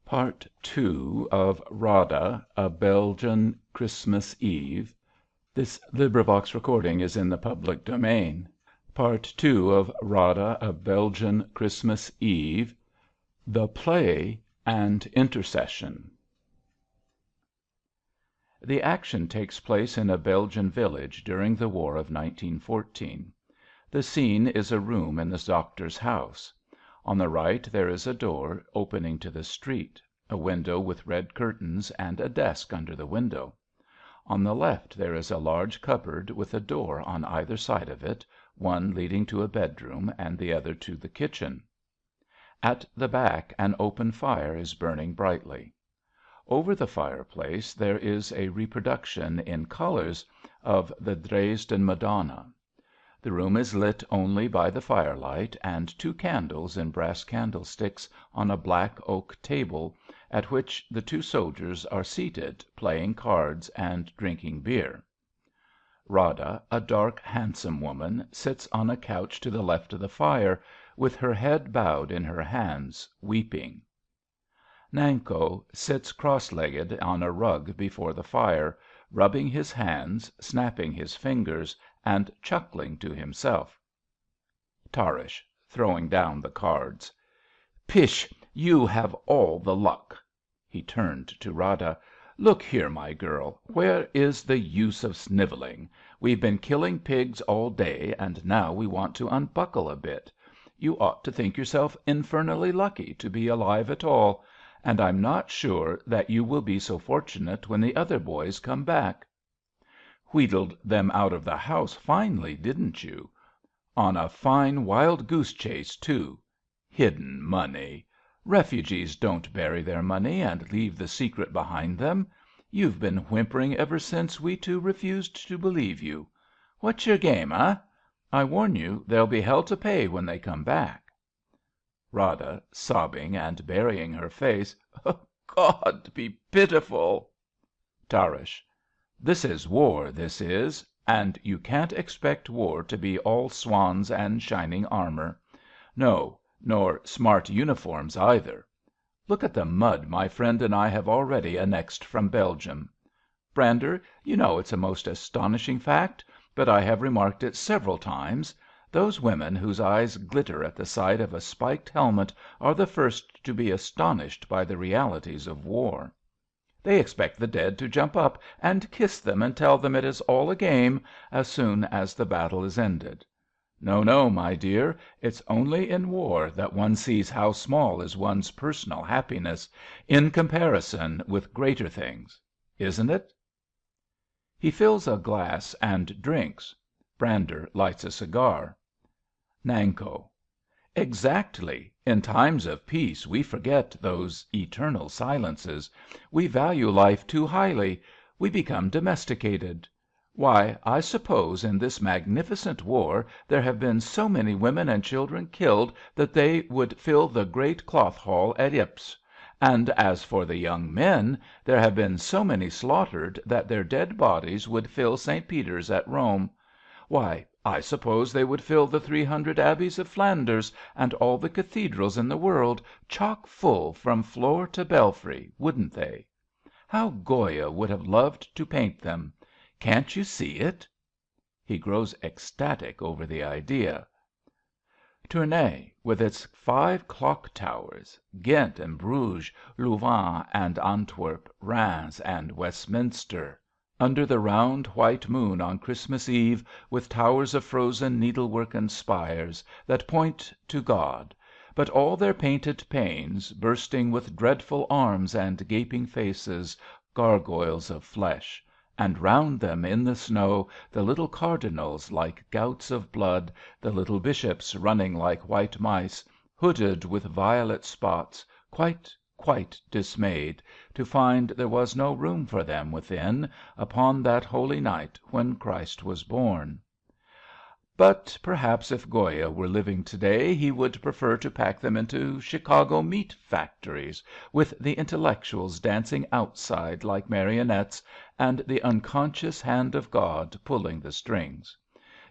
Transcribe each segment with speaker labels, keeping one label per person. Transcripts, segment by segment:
Speaker 1: Part II of Rada, A Belgian Christmas Eve. Is in the public domain. Part II of Rada, A Belgian Christmas Eve. The Play and Intercession. The action takes place in a Belgian village during the war of 1914. The scene is a room in the doctor's house. On the right there is a door opening to the street, a window with red curtains and a desk under the window. On the left there is a large cupboard with a door on either side of it, one leading to a bedroom and the other to the kitchen. At the back an open fire is burning brightly. Over the fireplace there is a reproduction in colors of the Dresden Madonna. The room is lit only by the firelight and two candles in brass candlesticks on a black oak table, at which the two soldiers are seated playing cards and drinking beer. Rada, a dark, handsome woman, sits on a couch to the left of the fire, with her head bowed in her hands, weeping. Nanko sits cross-legged on a rug before the fire, rubbing his hands, snapping his fingers, and chuckling to himself. Tarrasch (throwing down the cards). Pish! You have all the luck. He turned to Rada. Look here, my girl, where is the use of snivelling? We've been killing pigs all day, and now we want to unbuckle a bit. You ought to think yourself infernally lucky to be alive at all, and I'm not sure that you will be so fortunate when the other boys come back. Wheedled them out of the house finely, didn't you? On a fine wild goose chase, too. Hidden money. Refugees don't bury their money and leave the secret behind them. You've been whimpering ever since we two refused to believe you. What's your game, eh? I warn you there'll be hell to pay when they come back. Rada (sobbing and burying her face). God be pitiful! Tarrasch. This is war, this is. And you can't expect war to be all swans and shining armour. No, nor smart uniforms either. Look at the mud my friend and I have already annexed from Belgium. Brander, you know it's a most astonishing fact, but I have remarked it several times. Those women whose eyes glitter at the sight of a spiked helmet are the first to be astonished by the realities of war. They expect the dead to jump up and kiss them and tell them it is all a game as soon as the battle is ended. No, no, my dear, it's only in war that one sees how small is one's personal happiness in comparison with greater things. Isn't it? (He fills a glass and drinks. Brander lights a cigar.) Nanko. Exactly. In times of peace we forget those eternal silences. We value life too highly. We become domesticated. Why, I suppose in this magnificent war there have been so many women and children killed that they would fill the great cloth hall at Ypres. And as for the young men, there have been so many slaughtered that their dead bodies would fill St. Peter's at Rome. Why, I suppose they would fill the 300 abbeys of Flanders and all the cathedrals in the world, chock full from floor to belfry, wouldn't they? How Goya would have loved to paint them! Can't you see it? (He grows ecstatic over the idea.) Tournai, with its 5 clock towers, Ghent and Bruges, Louvain and Antwerp, Rheims and Westminster, under the round white moon on Christmas Eve, with towers of frozen needlework and spires that point to God, but all their painted panes bursting with dreadful arms and gaping faces, gargoyles of flesh. And round them in the snow the little cardinals like gouts of blood, the little bishops running like white mice, hooded with violet spots, quite dismayed to find there was no room for them within upon that holy night when Christ was born. But perhaps if Goya were living to day he would prefer to pack them into Chicago meat factories, with the intellectuals dancing outside like marionettes, and the unconscious hand of God pulling the strings.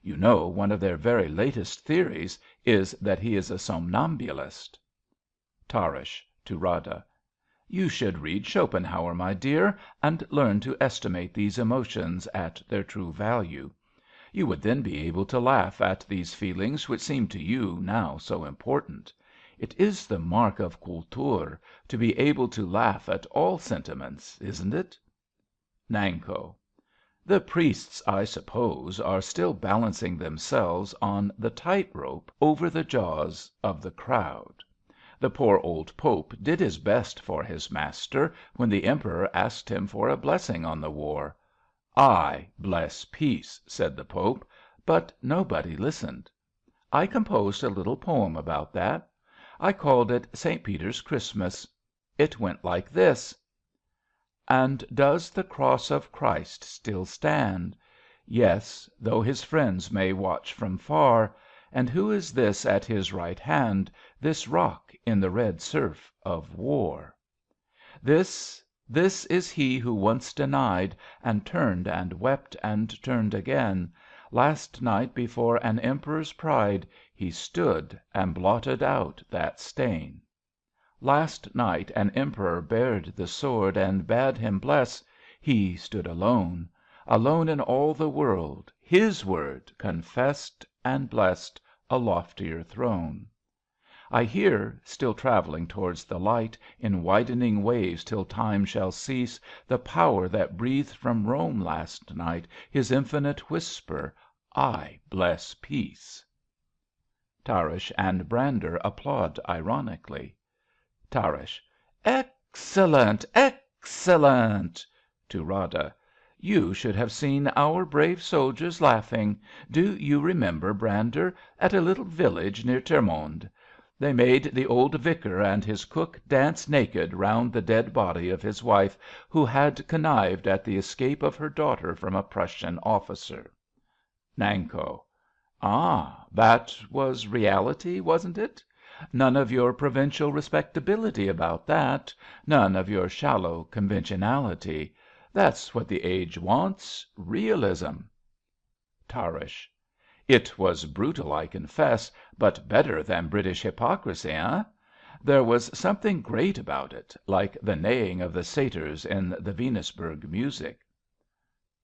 Speaker 1: You know one of their very latest theories is that he is a somnambulist. Tarrasch (to Rada). You should read Schopenhauer, my dear, and learn to estimate these emotions at their true value. You would then be able to laugh at these feelings which seem to you now so important. It is the mark of Kultur to be able to laugh at all sentiments, isn't it? Nanko. The priests, I suppose, are still balancing themselves on the tight rope over the jaws of the crowd. The poor old Pope did his best for his master when the Emperor asked him for a blessing on the war. "I bless peace," said the Pope, but nobody listened. I composed a little poem about that. I called it St. Peter's Christmas. It went like this: And does the cross of Christ still stand? Yes, though his friends may watch from far. And who is this at his right hand, This rock in the red surf of war? This is he who once denied, And turned and wept and turned again. Last night before an emperor's pride He stood and blotted out that stain. Last night an emperor bared the sword And bade him bless. He stood alone. Alone in all the world, his word Confessed and blessed a loftier throne. I hear, still travelling towards the light, In widening waves till time shall cease, The power that breathed from Rome last night His infinite whisper, "I bless peace." Tarrasch and Brander applaud ironically. Tarrasch. Excellent! Excellent! (To Rada) You should have seen our brave soldiers laughing. Do you remember, Brander, at a little village near Termonde? They made the old vicar and his cook dance naked round the dead body of his wife, who had connived at the escape of her daughter from a Prussian officer. Nanko. Ah, that was reality, wasn't it? None of your provincial respectability about that, none of your shallow conventionality. That's what the age wants, realism. Tarrasch. It was brutal, I confess, but better than British hypocrisy, eh? There was something great about it, like the neighing of the satyrs in the Venusberg music.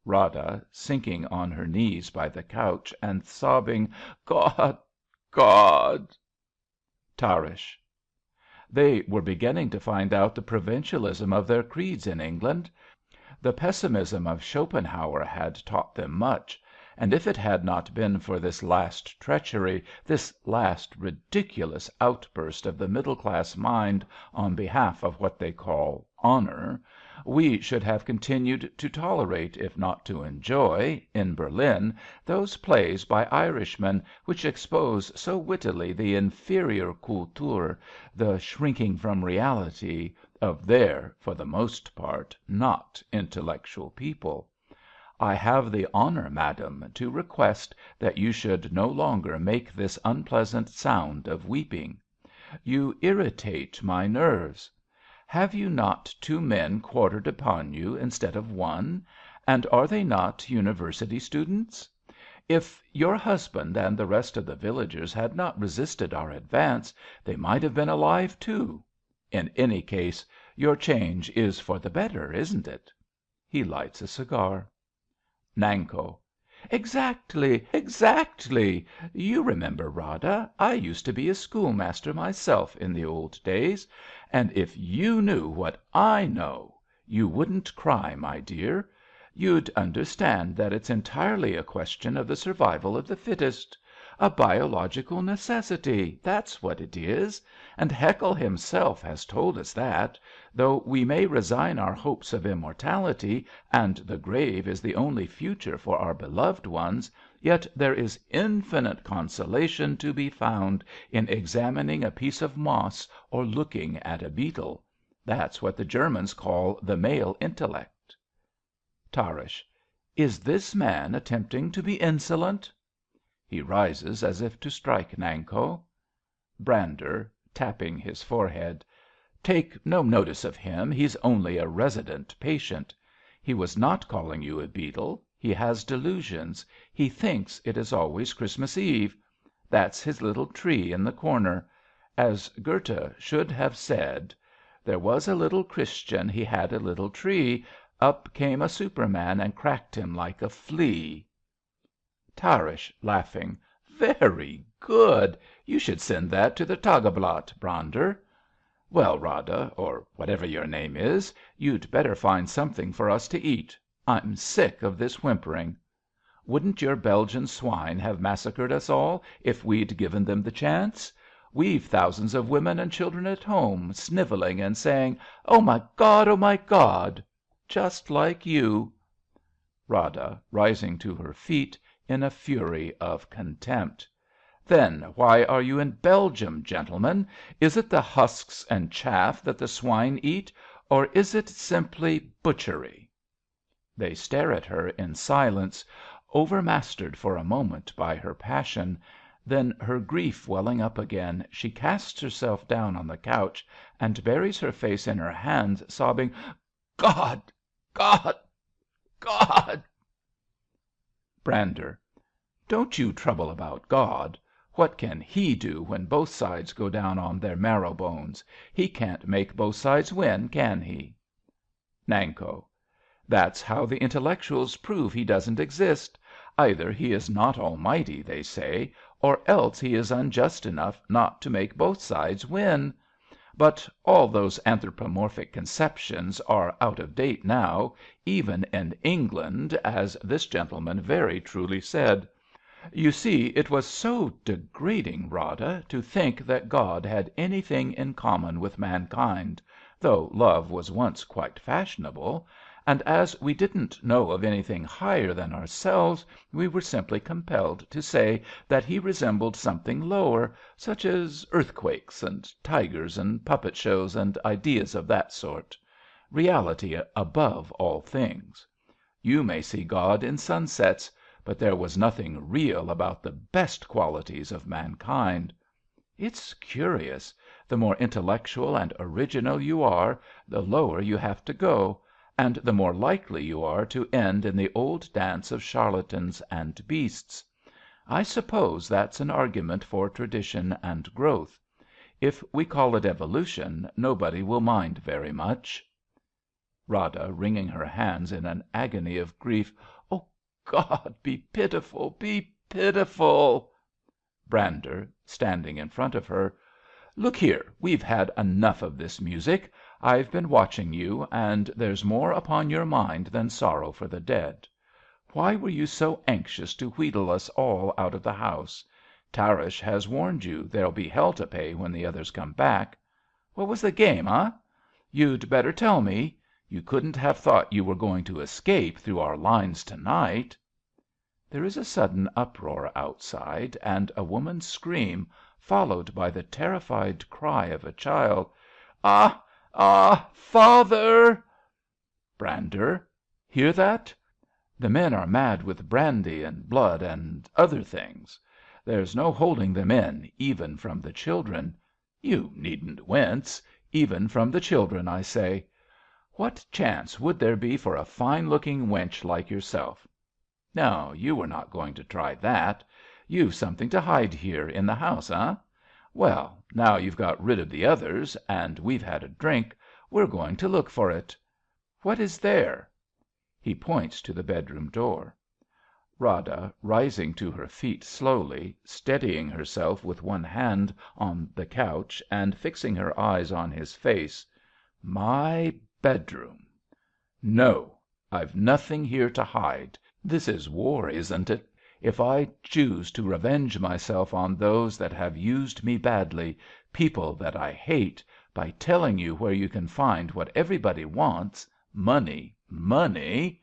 Speaker 1: Rada {sinking on her knees by the couch and sobbing). God! God! Tarrasch. They were beginning to find out the provincialism of their creeds in England. The pessimism of Schopenhauer had taught them much, and if it had not been for this last treachery, this last ridiculous outburst of the middle class mind on behalf of what they call honour, we should have continued to tolerate, if not to enjoy, in Berlin, those plays by Irishmen which expose so wittily the inferior Kultur, the shrinking from reality, of their, for the most part, not intellectual people. I have the honour, madam, to request that you should no longer make this unpleasant sound of weeping. You irritate my nerves. Have you not two men quartered upon you instead of one? And are they not university students? If your husband and the rest of the villagers had not resisted our advance, they might have been alive too. In any case, your change is for the better, isn't it? (He lights a cigar.) Nanko. Exactly, exactly. You remember, Rada, I used to be a schoolmaster myself in the old days. And if you knew what I know, you wouldn't cry, my dear. You'd understand that it's entirely a question of the survival of the fittest. A biological necessity, that's what it is. And Haeckel himself has told us that, though we may resign our hopes of immortality, and the grave is the only future for our beloved ones, yet there is infinite consolation to be found in examining a piece of moss or looking at a beetle. That's what the Germans call the male intellect. Tarrasch. Is this man attempting to be insolent? (He rises as if to strike Nanko.) Brander {tapping his forehead). Take no notice of him. He's only a resident patient. He was not calling you a beetle. He has delusions. He thinks it is always Christmas Eve. That's his little tree in the corner. As Goethe should have said There was a little Christian, he had a little tree. Up came a Superman and cracked him like a flea. Tarrasch, laughing. Very good. You should send that to the Tageblatt, Brander. Well, Rada, or whatever your name is, you'd better find something for us to eat. I'm sick of this whimpering. Wouldn't your Belgian swine have massacred us all if we'd given them the chance? We've thousands of women and children at home, snivelling and saying, "Oh, my God! Oh, my God!" Just like you. Rada {rising to her feet in a fury of contempt). Then why are you in Belgium, gentlemen? Is it the husks and chaff that the swine eat, or is it simply butchery? {They stare at her in silence, overmastered for a moment by her passion. Then, her grief welling up again, she casts herself down on the couch and buries her face in her hands, sobbing, God! God! God! Brander. Don't you trouble about God. What can He do when both sides go down on their marrow bones? He can't make both sides win, can He? Nanko. That's how the intellectuals prove He doesn't exist. Either He is not almighty, they say, or else He is unjust enough not to make both sides win. But all those anthropomorphic conceptions are out of date now, even in England, as this gentleman very truly said. You see, it was so degrading, Rada, to think that God had anything in common with mankind, though love was once quite fashionable, and as we didn't know of anything higher than ourselves, we were simply compelled to say that He resembled something lower, such as earthquakes and tigers and puppet shows and ideas of that sort. Reality above all things. You may see God in sunsets, but there was nothing real about the best qualities of mankind. It's curious. The more intellectual and original you are, the lower you have to go, and the more likely you are to end in the old dance of charlatans and beasts. I suppose that's an argument for tradition and growth. If we call it evolution, nobody will mind very much. Rada {wringing her hands in an agony of grief). Oh, God, be pitiful, be pitiful! Brander {standing in front of her). Look here, we've had enough of this music. I've been watching you, and there's more upon your mind than sorrow for the dead. Why were you so anxious to wheedle us all out of the house? Tarrasch has warned you there'll be hell to pay when the others come back. What was the game, eh? You'd better tell me. You couldn't have thought you were going to escape through our lines to night. {There is a sudden uproar outside, and a woman's scream, followed by the terrified cry of a child.) Ah! Ah! Father! Brander. Hear that? The men are mad with brandy and blood and other things. There's no holding them in, even from the children. You needn't wince. Even from the children, I say. What chance would there be for a fine‐looking wench like yourself? No, you were not going to try that. You've something to hide here in the house, eh? Well, now you've got rid of the others, and we've had a drink, we're going to look for it. What is there? {He points to the bedroom door. Rada {rising to her feet slowly, steadying herself with one hand on the couch and fixing her eyes on his face). My bedroom. No, I've nothing here to hide. This is war, isn't it? If I choose to revenge myself on those that have used me badly, people that I hate, by telling you where you can find what everybody wants, money, money.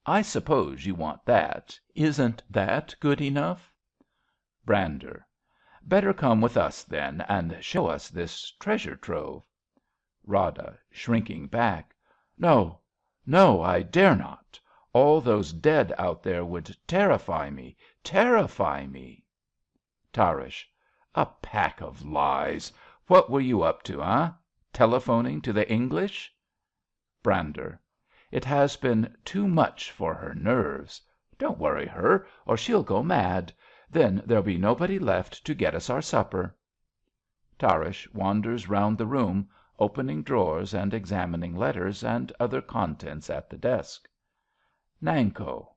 Speaker 1: I suppose you want that. Isn't that good enough? Brander. Better come with us, then, and show us this treasure trove. Rada {shrinking back). No, no, I dare not. All those dead out there would terrify me, terrify me. Tarrasch. A pack of lies. What were you up to, eh? Telephoning to the English? Brander. It has been too much for her nerves. Don't worry her, or she'll go mad. Then there'll be nobody left to get us our supper. Tarrasch wanders round the room, opening drawers and examining letters and other contents at the desk. Nanko.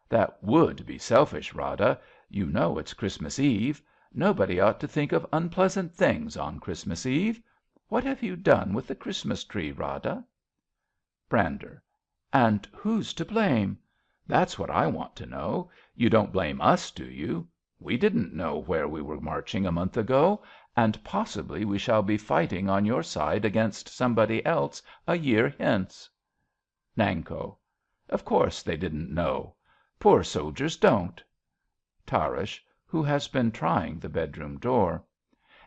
Speaker 1: That would be selfish, Rada. You know it's Christmas Eve. Nobody ought to think of unpleasant things on Christmas Eve. What have you done with the Christmas tree, Rada? Brander. And who's to blame? That's what I want to know. You don't blame us, do you? We didn't know where we were marching a month ago, and possibly we shall be fighting on your side against somebody else a year hence. Nanko. Of course they didn't know. Poor soldiers don't. Tarrasch, who has been trying the bedroom door.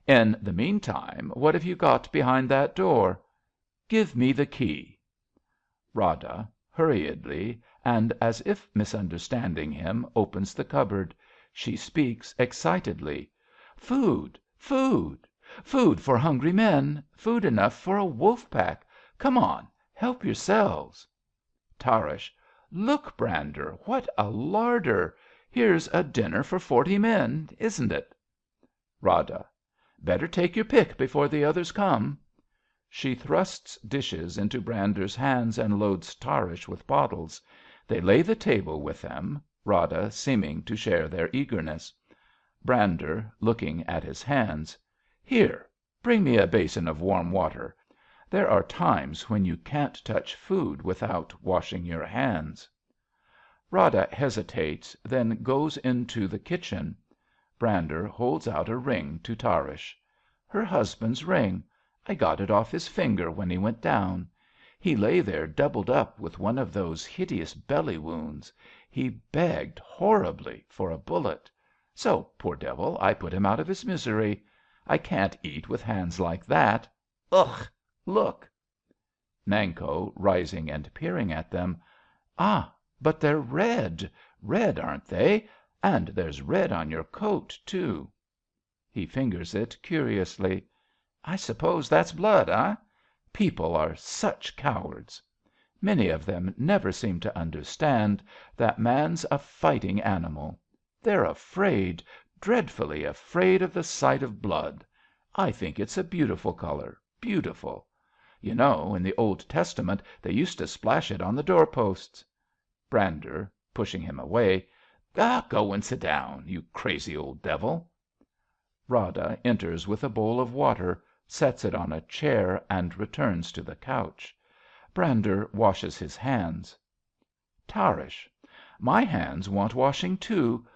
Speaker 1: In the meantime, what have you got behind that door? Give me the key. Rada {hurriedly, and as if misunderstanding him, opens the cupboard. She speaks excitedly.) Food! Food! Food for hungry men. Food enough for a wolf pack. Come on, help yourselves. Tarrasch. Look, Brander, what a larder! Here's a dinner for 40 men, isn't it? Rada. Better take your pick before the others come. {She thrusts dishes into Brander's hands and loads Tarrasch with bottles. They lay the table with them, Rada seeming to share their eagerness. Brander {looking at his hands). Here, bring me a basin of warm water. There are times when you can't touch food without washing your hands. Rada hesitates, then goes into the kitchen. Brander holds out a ring to Tarrasch. Her husband's ring. I got it off his finger when he went down. He lay there doubled up with one of those hideous belly wounds. He begged horribly for a bullet. So, poor devil, I put him out of his misery. I can't eat with hands like that. Ugh! Look! Nanko {rising and peering at them). Ah, but they're red. Red, aren't they? And there's red on your coat, too. {He fingers it curiously.) I suppose that's blood, eh? People are such cowards. Many of them never seem to understand that man's a fighting animal. They're afraid, dreadfully afraid of the sight of blood. I think it's a beautiful color, beautiful. You know, in the Old Testament they used to splash it on the doorposts. Brander {pushing him away). Go and sit down, you crazy old devil. Rada enters with a bowl of water, sets it on a chair, and returns to the couch. Brander washes his hands. Tarrasch. My hands want washing, too.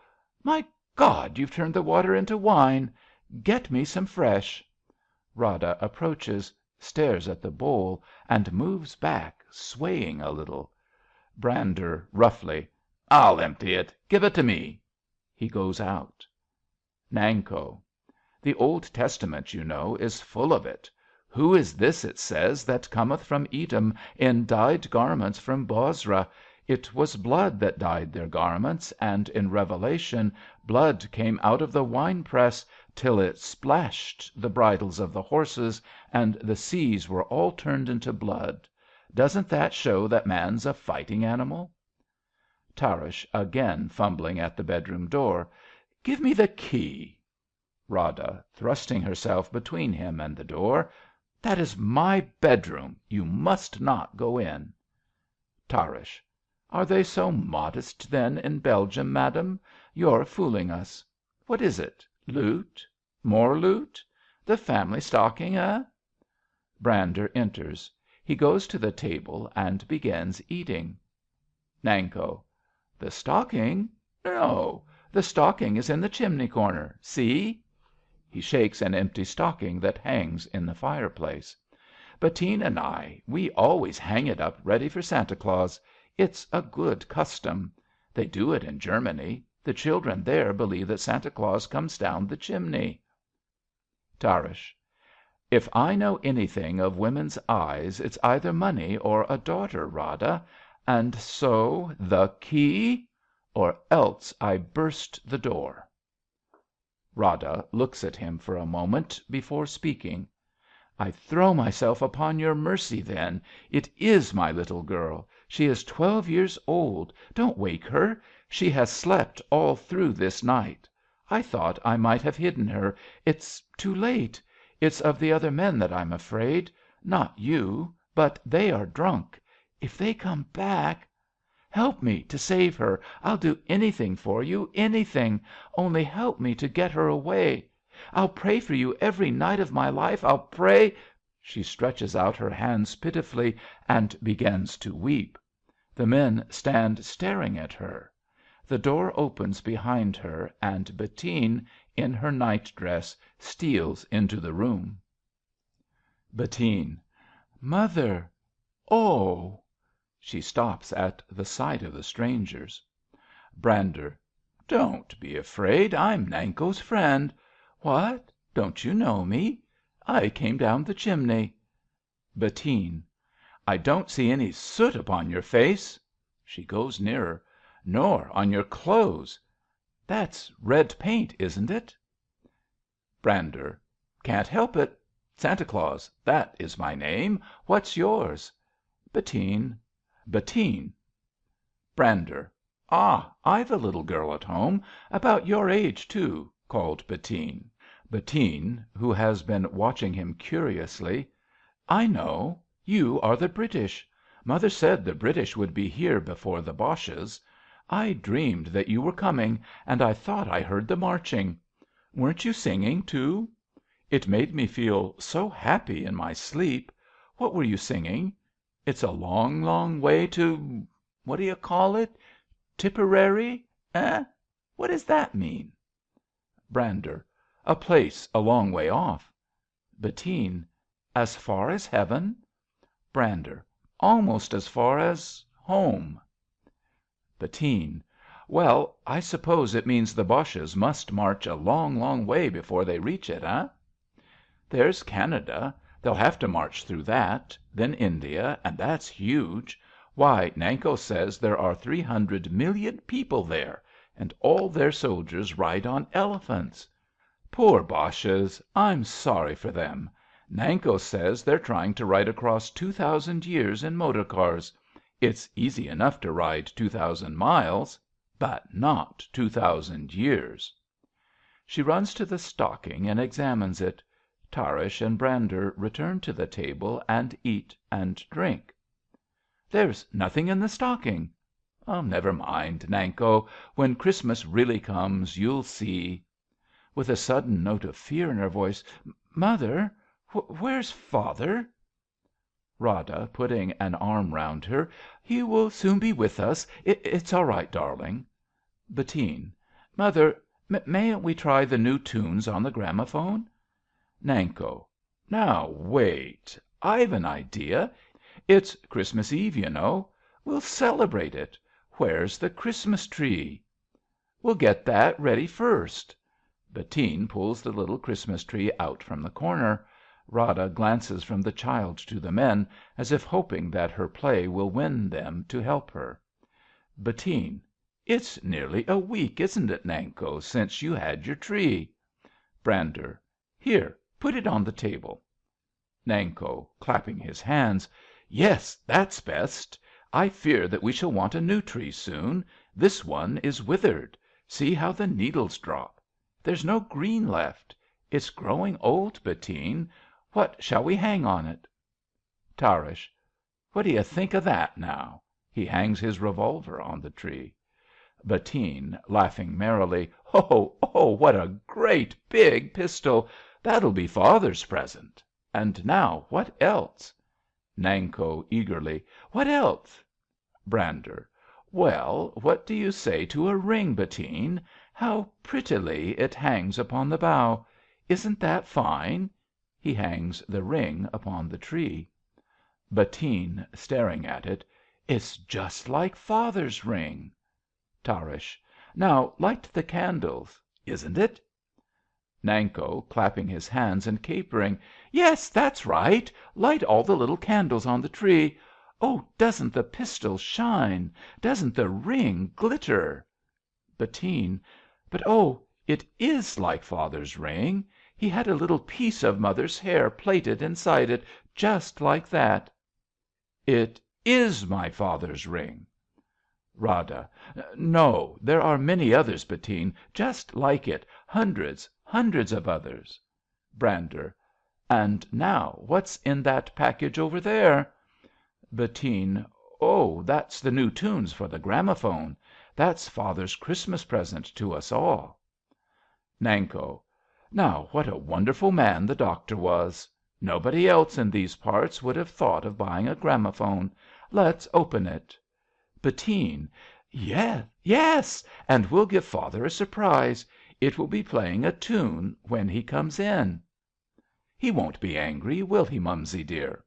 Speaker 1: My God, you've turned the water into wine. Get me some fresh. Rada approaches, stares at the bowl, and moves back, swaying a little. Brander {roughly). I'll empty it. Give it to me. {He goes out. Nanko. The Old Testament, you know, is full of it. Who is this, it says, that cometh from Edom in dyed garments from Bozrah? It was blood that dyed their garments, and in Revelation blood came out of the winepress till it splashed the bridles of the horses, and the seas were all turned into blood. Doesn't that show that man's a fighting animal? Tarrasch {again fumbling at the bedroom door). Give me the key. Rada {thrusting herself between him and the door). That is my bedroom. You must not go in. Tarrasch. Are they so modest, then, in Belgium, madam? You're fooling us. What is it? Loot? More loot? The family stocking, eh? Brander enters. He goes to the table and begins eating. Nanko. The stocking? No. The stocking is in the chimney corner. See? {He shakes an empty stocking that hangs in the fireplace.) Bettine and I, we always hang it up ready for Santa Claus. It's a good custom. They do it in Germany. The children there believe that Santa Claus comes down the chimney. Tarrasch. If I know anything of women's eyes, it's either money or a daughter, Rada. And so, the key? Or else I burst the door. Rada looks at him for a moment before speaking. I throw myself upon your mercy, then. It is my little girl. She is 12 years old. Don't wake her. She has slept all through this night. I thought I might have hidden her. It's too late. It's of the other men that I'm afraid. Not you, but they are drunk. If they come back. Help me to save her. I'll do anything for you, anything. Only help me to get her away. I'll pray for you every night of my life. I'll pray. She stretches out her hands pitifully and begins to weep. The men stand staring at her. The door opens behind her and Bettine, in her nightdress, steals into the room. Bettine. Mother. Oh! She stops at the sight of the strangers. Brander. Don't be afraid. I'm Nanko's friend. What? Don't you know me? I came down the chimney. Bettine. I don't see any soot upon your face. She goes nearer. Nor on your clothes. That's red paint, isn't it? Brander. Can't help it. Santa Claus, that is my name. What's yours? Bettine. Bettine. Brander. Ah, I've a little girl at home, about your age, too, called Bettine. Bettine, who has been watching him curiously. I know. You are the British. Mother said the British would be here before the Boches. I dreamed that you were coming, and I thought I heard the marching. Weren't you singing, too? It made me feel so happy in my sleep. What were you singing? It's a long, long way to what do you call it? Tipperary? Eh? What does that mean? Brander. A place a long way off. Bettine. As far as heaven? Brander. Almost as far as home. Bettine. Well, I suppose it means the Boches must march a long, long way before they reach it, eh? There's Canada. They'll have to march through that. Then India, and that's huge. Why, Nanko says there are 300 million people there, and all their soldiers ride on elephants. Poor Boches. I'm sorry for them. Nanko says they're trying to ride across 2,000 years in motor cars. It's easy enough to ride 2,000 miles, but not 2,000 years. She runs to the stocking and examines it. Tarrasch and Brander return to the table and eat and drink. There's nothing in the stocking. Never mind, Nanko. When Christmas really comes, you'll see. With a sudden note of fear in her voice, Mother, where's father? Rada {putting an arm round her). He will soon be with us. It's all right, darling. Bettine. Mother, mayn't we try the new tunes on the gramophone? Nanko. Now, wait. I've an idea. It's Christmas Eve, you know. We'll celebrate it. Where's the Christmas tree? We'll get that ready first. Bettine pulls the little Christmas tree out from the corner. Rada glances from the child to the men, as if hoping that her play will win them to help her. Bettine. It's nearly a week, isn't it, Nanko, since you had your tree? Brander. Here, put it on the table. Nanko {clapping his hands). Yes, that's best. I fear that we shall want a new tree soon. This one is withered. See how the needles drop. There's no green left. It's growing old, Bettine. What shall we hang on it? Tarrasch. What d'you think of that, now? {He hangs his revolver on the tree. Bettine {laughing merrily). Oh, what a great big pistol! That'll be father's present. And now, what else? Nanko {eagerly). What else? Brander. Well, what do you say to a ring, Bettine? How prettily it hangs upon the bough. Isn't that fine? {He hangs the ring upon the tree. Bettine {staring at it). It's just like father's ring. Tarrasch. Now light the candles. Isn't it? Nanko {clapping his hands and capering). Yes, that's right. Light all the little candles on the tree. Oh, doesn't the pistol shine? Doesn't the ring glitter? Bettine. But oh, it is like father's ring. He had a little piece of mother's hair plaited inside it, just like that. It is my father's ring. Rada. No, there are many others, Bettine, just like it. Hundreds of others. Brander. And now what's in that package over there? Bettine. Oh, that's the new tunes for the gramophone. That's father's Christmas present to us all. Nanko. Now what a wonderful man the doctor was. Nobody else in these parts would have thought of buying a gramophone. Let's open it. Bettine. Yes, and we'll give father a surprise. It will be playing a tune when he comes in. He won't be angry, will he, Mumsy dear?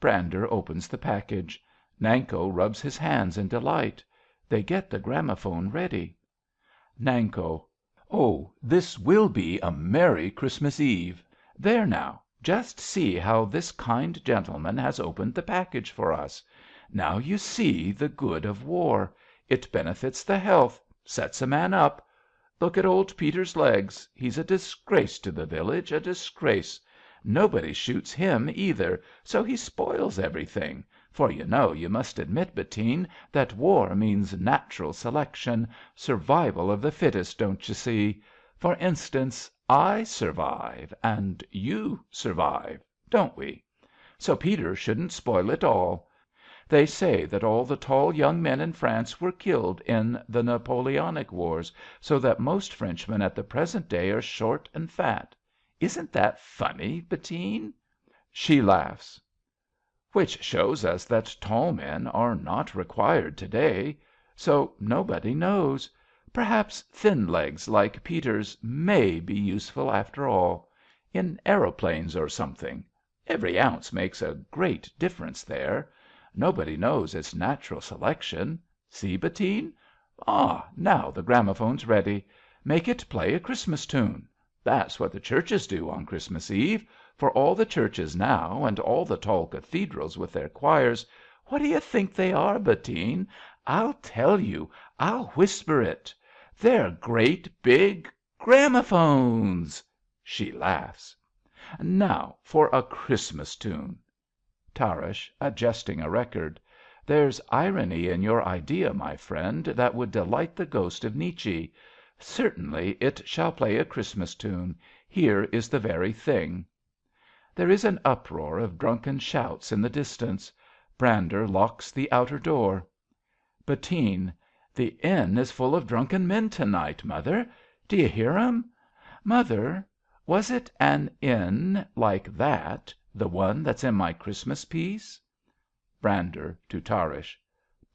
Speaker 1: Brander opens the package. Nanko rubs his hands in delight. They get the gramophone ready. Nanko. Oh, this will be a merry Christmas Eve. There now, just see how this kind gentleman has opened the package for us. Now you see the good of war. It benefits the health, sets a man up. Look at old Peter's legs. He's a disgrace to the village, a disgrace. Nobody shoots him either, so he spoils everything. For you must admit, Bettine, that war means natural selection, survival of the fittest, don't you see? For instance, I survive, and you survive, don't we? So Peter shouldn't spoil it all. They say that all the tall young men in France were killed in the Napoleonic wars, so that most Frenchmen at the present day are short and fat. Isn't that funny, Bettine? She laughs. Which shows us that tall men are not required to day. So nobody knows. Perhaps thin legs like Peter's may be useful after all. In aeroplanes or something. Every ounce makes a great difference there. Nobody knows it's natural selection. See, Bettine? Ah, now the gramophone's ready. Make it play a Christmas tune. That's what the churches do on Christmas Eve. For all the churches now, and all the tall cathedrals with their choirs, what d'you think they are, Bettine? I'll tell you. I'll whisper it. They're great big gramophones. She laughs. Now for a Christmas tune. Tarrasch (adjusting a record). There's irony in your idea, my friend, that would delight the ghost of Nietzsche. Certainly it shall play a Christmas tune. Here is the very thing. There is an uproar of drunken shouts in the distance. Brander locks the outer door. Bettine. The inn is full of drunken men to night, mother. D'you hear 'em? Mother, was it an inn like that, the one that's in my Christmas piece? Brander (to Tarrasch).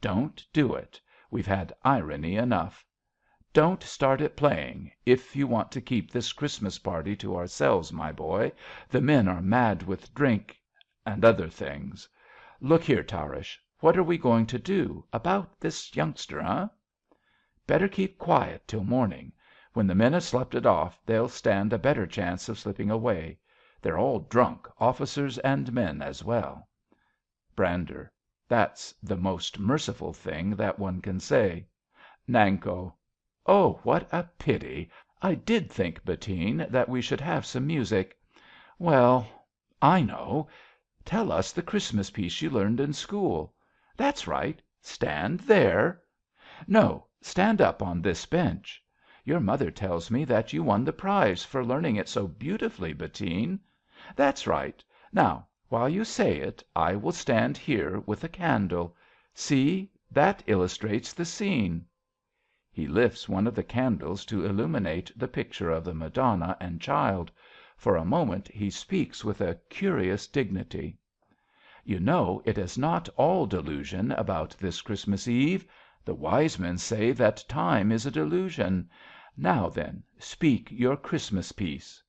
Speaker 1: Don't do it. We've had irony enough. Don't start it playing, if you want to keep this Christmas party to ourselves, my boy. The men are mad with drink and other things. Look here, Tarrasch, what are we going to do about this youngster, eh? Better keep quiet till morning. When the men have slept it off, they'll stand a better chance of slipping away. They're all drunk, officers and men as well. Brander. That's the most merciful thing that one can say. Nanko. Oh, what a pity! I did think, Bettine, that we should have some music. Well, I know. Tell us the Christmas piece you learned in school. That's right. Stand there. No, stand up on this bench. Your mother tells me that you won the prize for learning it so beautifully, Bettine. That's right. Now, while you say it, I will stand here with a candle. See, that illustrates the scene. (He lifts one of the candles to illuminate the picture of the Madonna and Child. For a moment he speaks with a curious dignity.) You know it is not all delusion about this Christmas Eve. The wise men say that time is a delusion. Now then, speak your Christmas piece.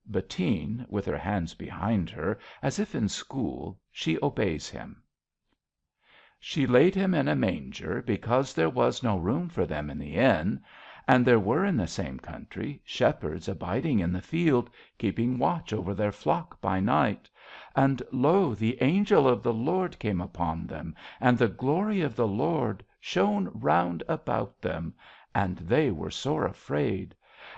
Speaker 1: Bettine (with her hands behind her, as if in school, she obeys him). She laid him in a manger because there was no room for them in the inn. And there were in the same country shepherds abiding in the field, keeping watch over their flock by night. And lo, the angel of the Lord came upon them, and the glory of the Lord shone round about them, and they were sore afraid.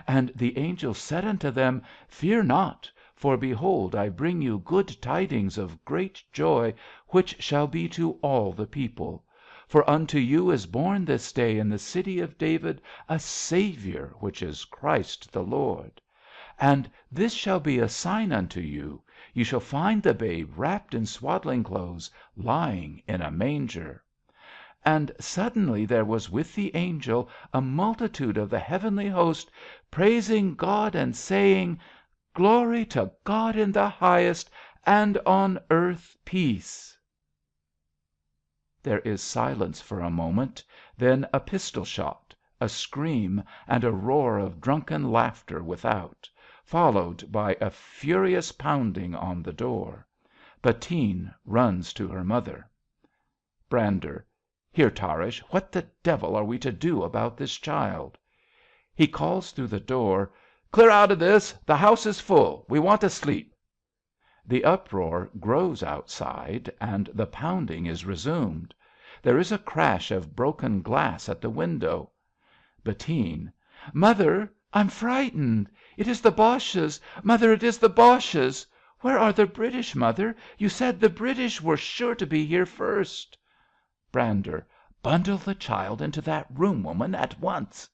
Speaker 1: And the angel said unto them, Fear not, for behold, I bring you good tidings of great joy, which shall be to all the people. For unto you is born this day in the city of David a Saviour, which is Christ the Lord. And this shall be a sign unto you: you shall find the babe wrapped in swaddling clothes, lying in a manger. And suddenly there was with the angel a multitude of the heavenly host, praising God and saying, Glory to God in the highest, and on earth peace. There is silence for a moment, then a pistol shot, a scream, and a roar of drunken laughter without, followed by a furious pounding on the door. Bettine runs to her mother. Brander. Here, Tarrasch, what the devil are we to do about this child? He calls through the door: Clear out of this! The house is full. We want to sleep. The uproar grows outside, and the pounding is resumed. There is a crash of broken glass at the window. Bettine. Mother, I'm frightened. It is the Boches. Mother, it is the Boches. Where are the British, Mother? You said the British were sure to be here first. Brander. Bundle the child into that room, woman, at once.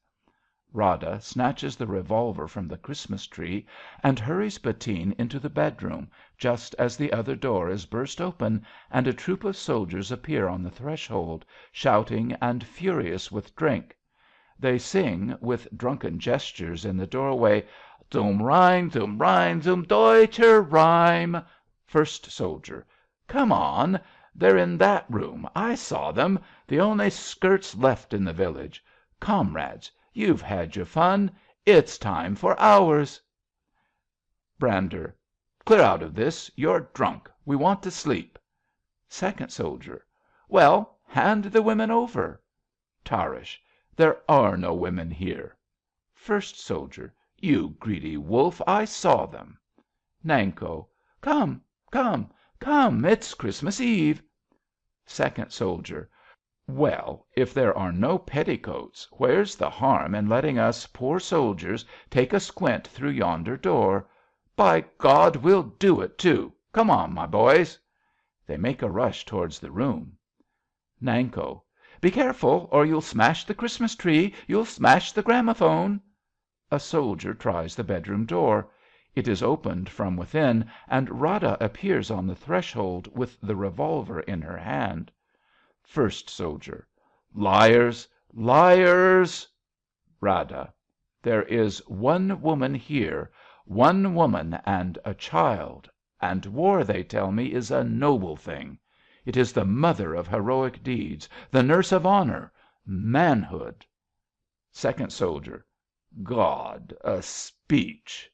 Speaker 1: Rada snatches the revolver from the Christmas tree and hurries Bettine into the bedroom, just as the other door is burst open and a troop of soldiers appear on the threshold, shouting and furious with drink. They sing, with drunken gestures in the doorway, Zum Rhein, zum Deutscher Rhein. First Soldier. Come on. They're in that room. I saw them. The only skirts left in the village. Comrades, you've had your fun. It's time for ours. Brander. Clear out of this. You're drunk. We want to sleep. Second Soldier. Well, hand the women over. Tarrasch. There are no women here. First Soldier. You greedy wolf, I saw them. Nanko. Come, come, come, it's Christmas Eve. Second Soldier. Well, if there are no petticoats, where's the harm in letting us poor soldiers take a squint through yonder door? By God, we'll do it, too. Come on, my boys. They make a rush towards the room. Nanko. Be careful, or you'll smash the Christmas tree. You'll smash the gramophone. A soldier tries the bedroom door. It is opened from within, and Rada appears on the threshold with the revolver in her hand. First Soldier. Liars! Liars! Rada. There is one woman here, one woman and a child, and war, they tell me, is a noble thing. It is the mother of heroic deeds, the nurse of honor, manhood. Second Soldier. God, a speech!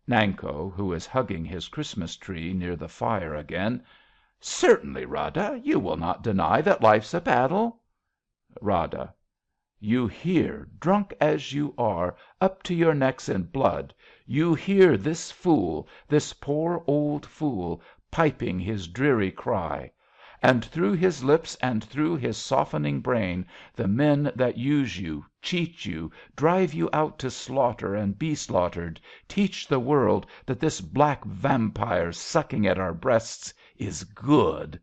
Speaker 1: Nanko, who is hugging his Christmas tree near the fire again. Certainly, Rada, you will not deny that life's a battle. Rada. You hear, drunk as you are, up to your necks in blood, you hear this fool, this poor old fool, piping his dreary cry. And through his lips and through his softening brain the men that use you, cheat you, drive you out to slaughter and be slaughtered, teach the world that this black vampire sucking at our breasts is good.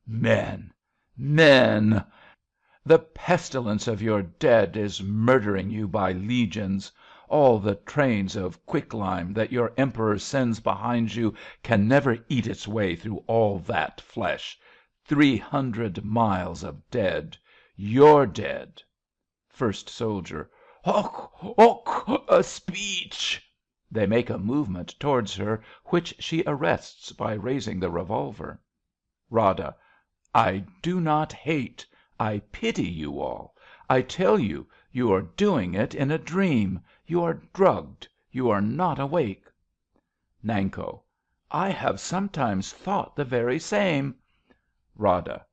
Speaker 1: Men! Men! The pestilence of your dead is murdering you by legions. All the trains of quicklime that your Emperor sends behind you can never eat its way through all that flesh. 300 miles of dead. Your dead. First Soldier. Hoch! Hoch! A speech! They make a movement towards her, which she arrests by raising the revolver. Rada. I do not hate. I pity you all. I tell you, you are doing it in a dream. You are drugged. You are not awake. Nanko. I have sometimes thought the very same. Rada.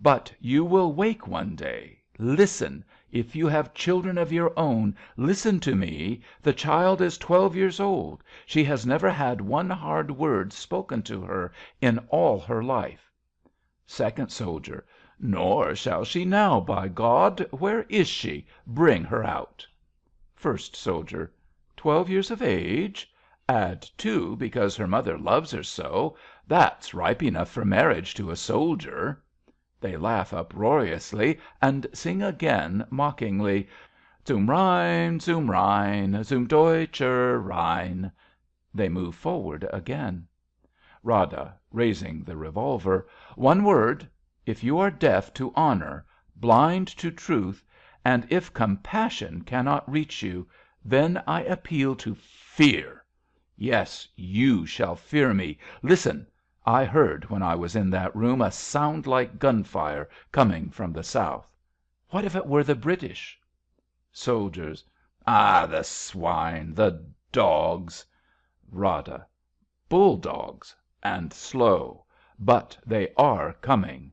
Speaker 1: But you will wake one day. Listen. If you have children of your own, listen to me. The child is 12 years old. She has never had one hard word spoken to her in all her life. Second Soldier. Nor shall she now, by God. Where is she? Bring her out. First Soldier. 12 years of age? Add 2 because her mother loves her so. That's ripe enough for marriage to a soldier. They laugh uproariously and sing again mockingly, Zum Rhein, zum Deutscher Rhein. They move forward again. Rada {raising the revolver). One word. If you are deaf to honour, blind to truth, and if compassion cannot reach you, then I appeal to fear. Yes, you shall fear me. Listen. I heard, when I was in that room, a sound like gunfire coming from the south. What if it were the British? Soldiers. Ah, the swine, the dogs! Rada. Bulldogs. And slow. But they are coming.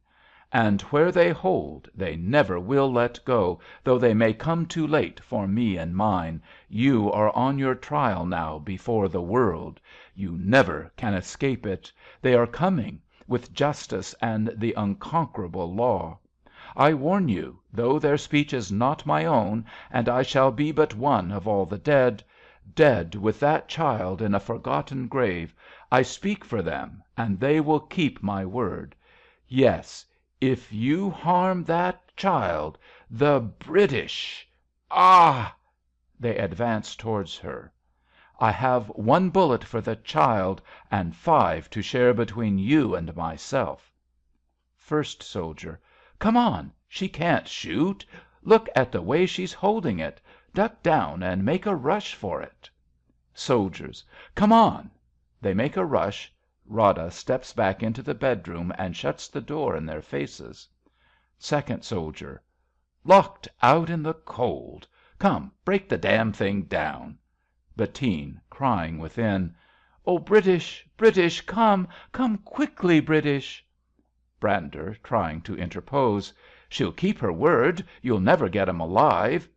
Speaker 1: And where they hold they never will let go, though they may come too late for me and mine. You are on your trial now before the world. You never can escape it. They are coming, with justice and the unconquerable law. I warn you, though their speech is not my own, and I shall be but one of all the dead, dead with that child in a forgotten grave, I speak for them, and they will keep my word. Yes, if you harm that child, the British. Ah! (They advance towards her.) I have 1 bullet for the child, and 5 to share between you and myself. First Soldier. Come on. She can't shoot. Look at the way she's holding it. Duck down and make a rush for it. Soldiers. Come on. (They make a rush. Rada steps back into the bedroom and shuts the door in their faces.) Second Soldier. Locked out in the cold. Come, break the damn thing down. Bettine (crying within). Oh, British, British, come! Come quickly, British! Brander (trying to interpose). She'll keep her word. You'll never get 'em alive.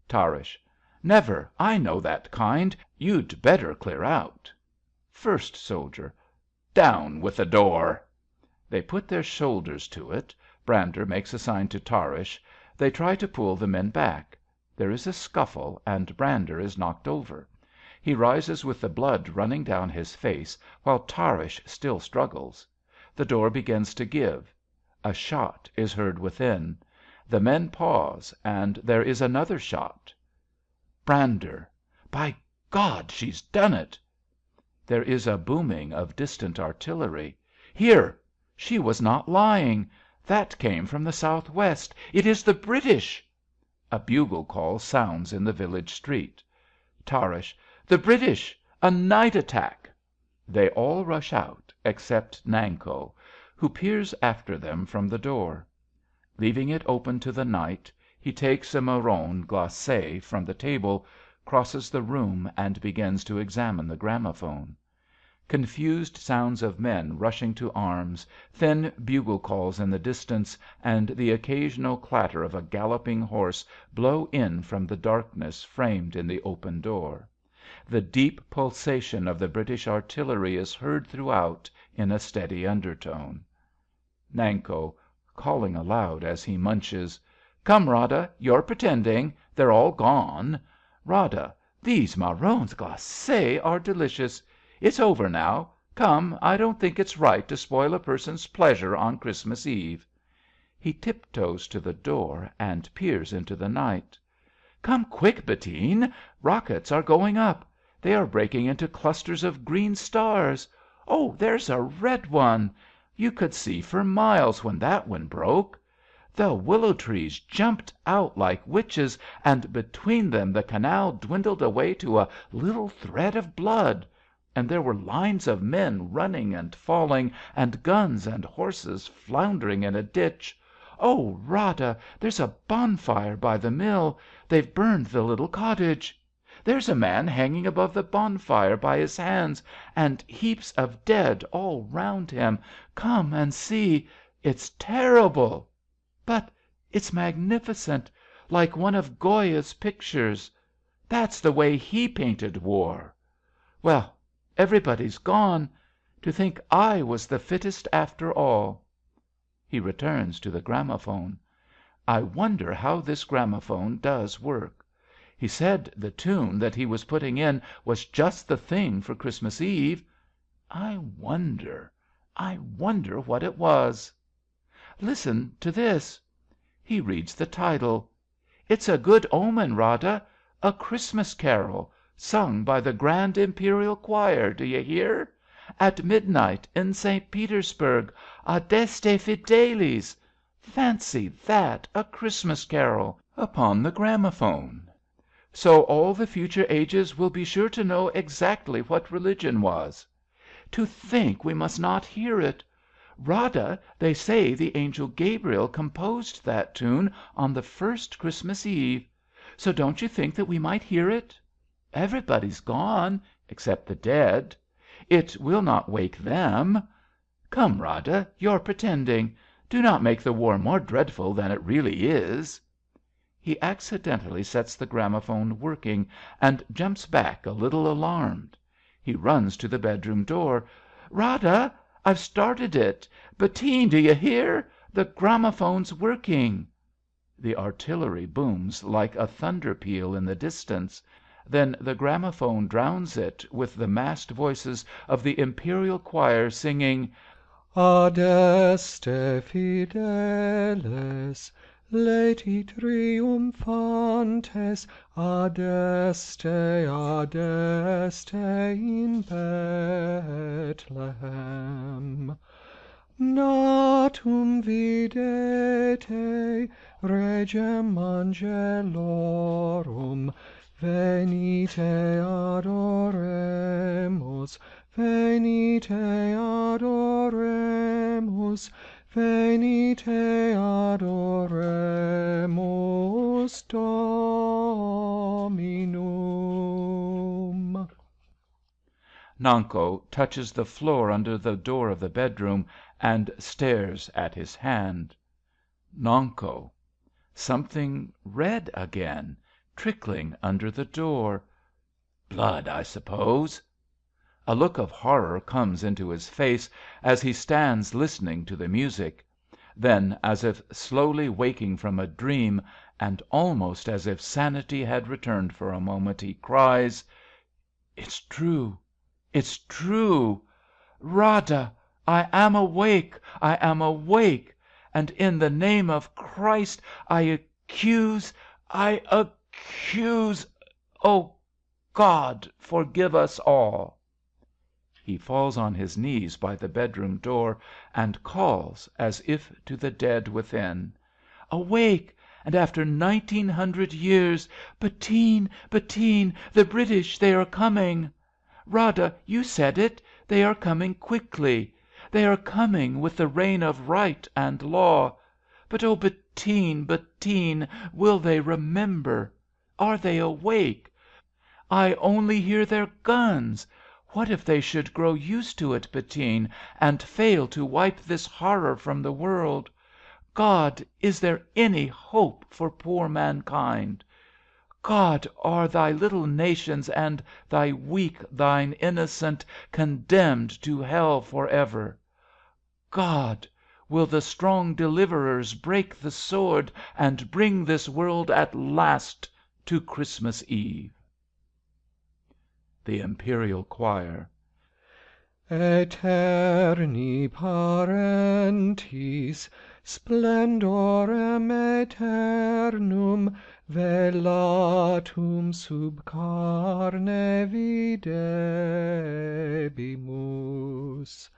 Speaker 1: Tarrasch. Never. I know that kind. You'd better clear out. First Soldier. Down with the door! (They put their shoulders to it. Brander makes a sign to Tarrasch. They try to pull the men back. There is a scuffle, and Brander is knocked over. He rises with the blood running down his face, while Tarrasch still struggles. The door begins to give. A shot is heard within. The men pause, and there is another shot. Brander. By God, she's done it! (There is a booming of distant artillery.) Here! She was not lying. That came from the south west. It is the British! (A bugle call sounds in the village street.) Tarrasch. The British! A night attack! (They all rush out, except Nanko, who peers after them from the door. Leaving it open to the night, he takes a marron glacé from the table, crosses the room, and begins to examine the gramophone. Confused sounds of men rushing to arms, thin bugle calls in the distance, and the occasional clatter of a galloping horse blow in from the darkness framed in the open door. The deep pulsation of the British artillery is heard throughout in a steady undertone. Nanko (calling aloud as he munches). Come, Rada, you're pretending. They're all gone. Rada. These marrons glacés are delicious. It's over now. Come, I don't think it's right to spoil a person's pleasure on Christmas Eve. (He tiptoes to the door and peers into the night.) Come quick, Bettine. Rockets are going up. They are breaking into clusters of green stars. Oh, there's a red one. You could see for miles when that one broke. The willow trees jumped out like witches, and between them the canal dwindled away to a little thread of blood. And there were lines of men running and falling, and guns and horses floundering in a ditch. Oh, Rada, there's a bonfire by the mill. They've burned the little cottage. There's a man hanging above the bonfire by his hands, and heaps of dead all round him. Come and see. It's terrible. But it's magnificent, like one of Goya's pictures. That's the way he painted war. Well, everybody's gone. To think I was the fittest after all. (He returns to the gramophone.) I wonder how this gramophone does work. He said the tune that he was putting in was just the thing for Christmas Eve. I wonder what it was. Listen to this. He reads the title. It's a good omen, Rada. A Christmas carol. Sung by the Grand Imperial Choir, do you hear? At midnight in St. Petersburg, Adeste Fideles. Fancy that, a Christmas carol, upon the gramophone. So all the future ages will be sure to know exactly what religion was. To think we must not hear it! Rada, they say the angel Gabriel composed that tune on the first Christmas Eve. So don't you think that we might hear it? Everybody's gone, except the dead. It will not wake them. Come, Rada, you're pretending. Do not make the war more dreadful than it really is. He accidentally sets the gramophone working and jumps back a little alarmed. He runs to the bedroom door. Rada, I've started it. Bettine, do you hear? The gramophone's working. The artillery booms like a thunder peal in the distance. Then the gramophone drowns it with the massed voices of the Imperial Choir singing Adeste fideles, leti triumphantes, adeste, adeste in Bethlehem. Natum videte regem angelorum, venite adoremus, venite adoremus, venite adoremus Dominum. Nanko touches the floor under the door of the bedroom and stares at his hand. Nanko. Something red again, trickling under the door. Blood, I suppose. A look of horror comes into his face as he stands listening to the music. Then, as if slowly waking from a dream, and almost as if sanity had returned for a moment, he cries, It's true! It's true! Rada, I am awake! I am awake! And in the name of Christ I accuse! Oh, God, forgive us all! He falls on his knees by the bedroom door and calls as if to the dead within. Awake! And after 1900 years! Bettine, Bettine, the British, they are coming! Rada, you said it. They are coming quickly. They are coming with the reign of right and law. But, oh, Bettine, Bettine, will they remember? Are they awake? I only hear their guns. What if they should grow used to it, Bettine, and fail to wipe this horror from the world? God, is there any hope for poor mankind? God, are thy little nations and thy weak, thine innocent, condemned to hell for ever? God, will the strong deliverers break the sword and bring this world at last to Christmas Eve? The Imperial Choir. Aeterni parentis, splendorem aeternum, velatum sub carne videbimus.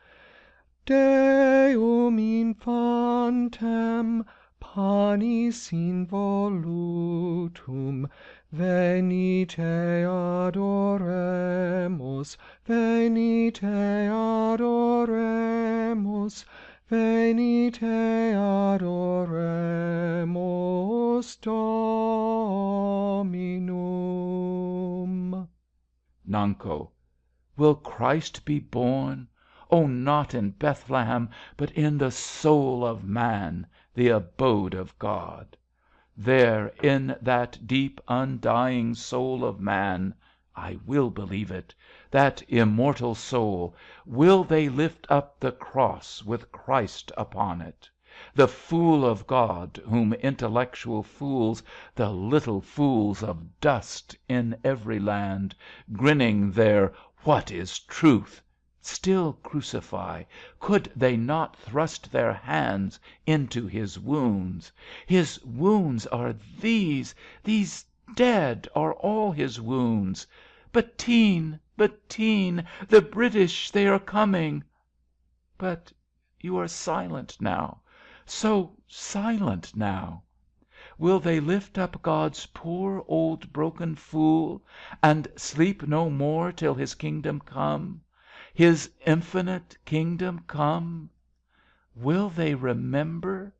Speaker 1: Deum infantem panis involutum, venite adoremus, venite adoremus, venite adoremus Dominum. Nanko. Will Christ be born? Oh, not in Bethlehem, but in the soul of man, the abode of God. There, in that deep, undying soul of man, I will believe it, that immortal soul, will they lift up the cross with Christ upon it. The fool of God, whom intellectual fools, the little fools of dust in every land, grinning their "What is truth?" still crucify, could they not thrust their hands into his wounds? His wounds are these dead are all his wounds. Bettine, Bettine, the British, they are coming. But you are silent now, so silent now. Will they lift up God's poor old broken fool And sleep no more till His kingdom come, His infinite kingdom come? Will they remember?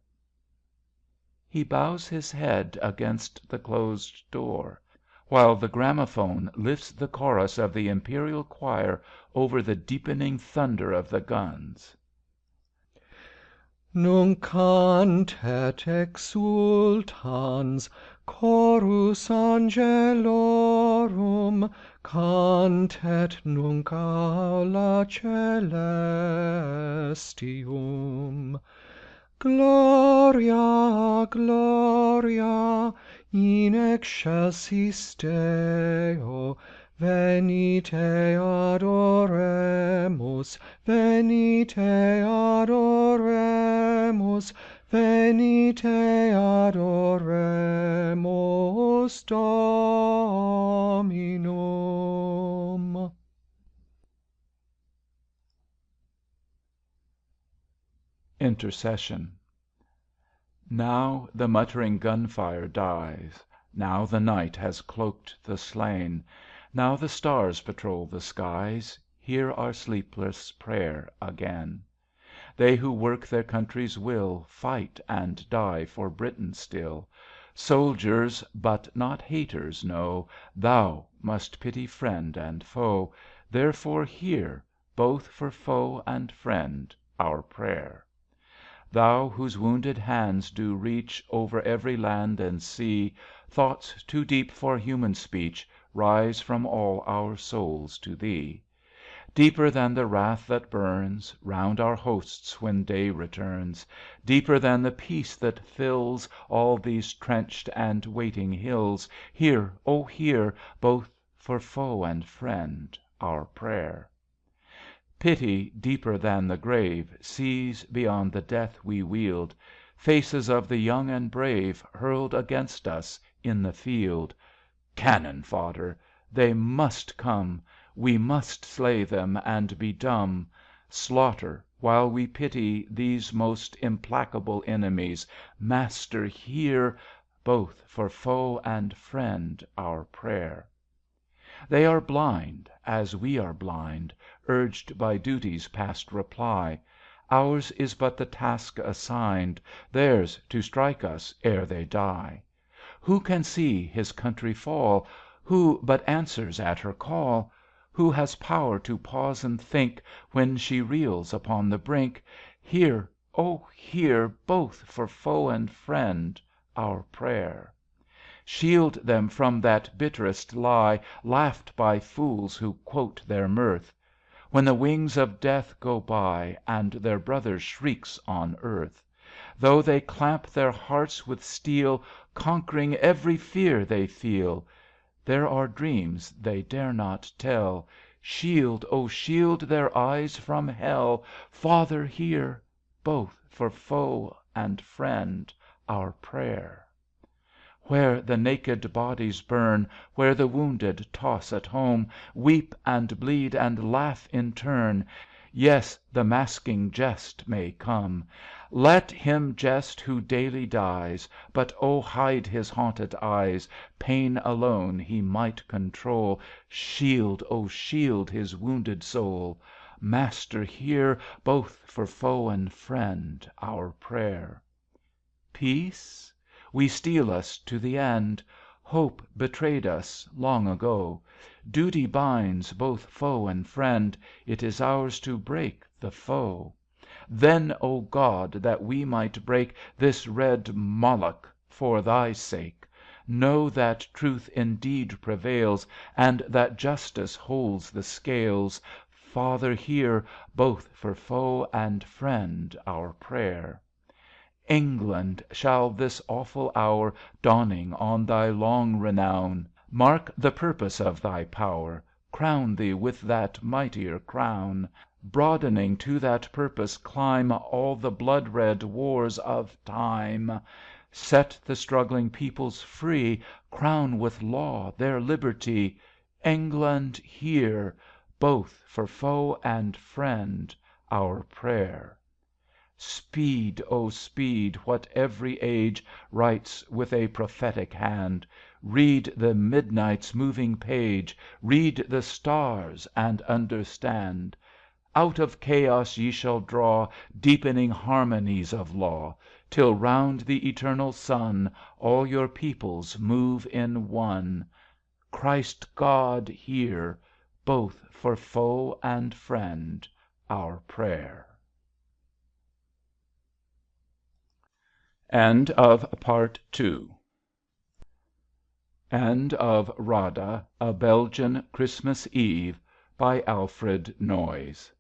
Speaker 1: He bows his head against the closed door, while the gramophone lifts the chorus of the Imperial Choir over the deepening thunder of the guns.
Speaker 2: Nunc cantet exultans chorus angelorum, cantet nunc aula celestium. Gloria, gloria in excelsis Deo, venite adoremus, venite adoremus, venite adoremus Dominum.
Speaker 1: Intercession. Now the muttering gunfire dies, now the night has cloaked the slain, now the stars patrol the skies, hear our sleepless prayer again. They who work their country's will fight and die for Britain still. Soldiers, but not haters, know Thou must pity friend and foe, therefore hear, both for foe and friend, our prayer. Thou whose wounded hands do reach Over every land and sea, Thoughts too deep for human speech Rise from all our souls to Thee. Deeper than the wrath that burns Round our hosts when day returns, Deeper than the peace that fills All these trenched and waiting hills, Hear, O hear, both for foe and friend, our prayer. Pity deeper than the grave Sees, beyond the death we wield, Faces of the young and brave Hurled against us in the field. Cannon fodder! They must come. We must slay them and be dumb. Slaughter, while we pity These most implacable enemies. Master, hear, both for foe and friend, our prayer. They are blind, as we are blind, Urged by duty's past reply. Ours is but the task assigned, Theirs to strike us ere they die. Who can see his country fall? Who but answers at her call? Who has power to pause and think When she reels upon the brink? Hear, O hear, both for foe and friend, our prayer. Shield them from that bitterest lie Laughed by fools who quote their mirth, When the wings of death go by And their brother shrieks on earth. Though they clamp their hearts with steel, Conquering every fear they feel, There are dreams they dare not tell. Shield, O shield their eyes from hell. Father, hear, both for foe and friend, our prayer. Where the naked bodies burn, Where the wounded toss at home, Weep and bleed and laugh in turn, Yes, the masking jest may come. Let him jest who daily dies, But oh hide his haunted eyes, Pain alone he might control. Shield, O shield his wounded soul. Master, hear, both for foe and friend, our prayer. Peace? We steel us to the end. Hope betrayed us long ago. Duty binds both foe and friend. It is ours to break the foe. Then, O God, that we might break This red Moloch for Thy sake, Know that truth indeed prevails And that justice holds the scales. Father, hear, both for foe and friend, our prayer. England, shall this awful hour, Dawning on thy long renown, Mark the purpose of thy power, Crown thee with that mightier crown, Broadening to that purpose climb All the blood red wars of time, Set the struggling peoples free, Crown with law their liberty, England, hear, both for foe and friend, our prayer. Speed, O speed, what every age Writes with a prophetic hand. Read the midnight's moving page, Read the stars, and understand. Out of chaos ye shall draw Deepening harmonies of law, Till round the eternal sun All your peoples move in one. Christ God, hear, both for foe and friend, our prayer. End of Part Two. End of Rada, a Belgian Christmas Eve, by Alfred Noyes.